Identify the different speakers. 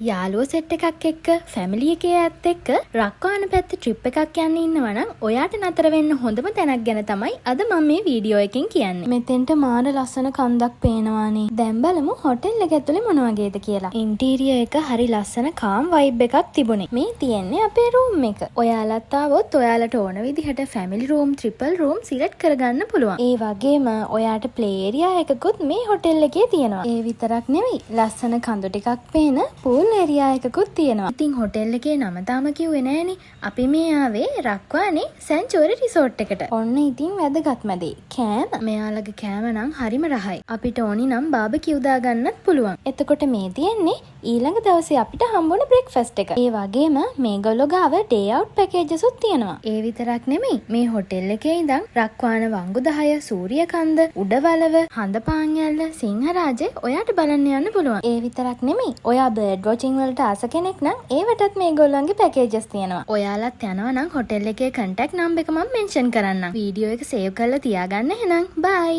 Speaker 1: යාළුවෝ සෙට් එකක් එක්ක ෆැමිලි එකේ ඇත් එක්ක රක්වාන පැත්තේ ට්‍රිප් එකක් යන්න ඉන්නවා නම් ඔයාට නතර වෙන්න හොඳම තැනක් ගැන තමයි අද මම මේ වීඩියෝ එකෙන් කියන්නේ. මෙතෙන්ට මාර ලස්සන කන්දක් පේනවානේ. දැන් බලමු හොටෙල් එක ඇතුලේ මොන වගේද කියලා. ඉන්ටීරියර් එක හරි ලස්සන කාම් වයිබ් එකක් තිබුණේ. මේ තියෙන්නේ අපේ රූම් එක. ඔයාලත් ආවොත් ඔයාලට ඕන විදිහට family room, triple room select කරගන්න පුළුවන්. ඒ වගේම ඔයාට ප්ලේ ඒරියා එකකුත් මේ හොටෙල් එකේ තියෙනවා. ඒ විතරක් නෙවෙයි ලස්සන කඳු ටිකක් පේන pool ඒරියා එකකුත් තියෙනවා. ඉතින් හොටෙල් එකේ නම තාම කිව්වේ නෑනේ. අපි මේ ආවේ රක්වානේ සැන්චුවරි රිසෝට් එකට. ඔන්න ඉතින් වැදගත්ම දේ. කෑම. මෙයාලගේ කෑම නම් හරිම රහයි. අපිට ඕනි නම් බාබකියු දාගන්නත් පුළුවන්. එතකොට මේ තියෙන්නේ ඊළඟ දවසේ අපිට හම්බුන බ්‍රෙක්ෆාස්ට් එක. ඒ වගේම මේගොල්ලෝ ගාව ඩේ අවුට් පැකේජස් උත් තියෙනවා. ඒ විතරක් නෙමෙයි මේ හොටෙල් එකේ ඉඳන් රක්වාන වංගු 10, සූරියකන්ද, උඩවලව, හඳපාන්ඇල්ල, සිංහරාජේ ඔයාට බලන්න යන්න පුළුවන්. ඒ විතරක් නෙමෙයි ඔයා බර්ඩ් වොචින් වලට ආස කෙනෙක් නම් ඒවටත් මේගොල්ලන්ගේ පැකේජස් තියෙනවා. ඔයාලත් යනවා නම් හොටෙල් එකේ contact number එක මම මෙන්ෂන් කරන්නම්. වීඩියෝ එක සේව් කරලා තියාගන්න එහෙනම්. bye.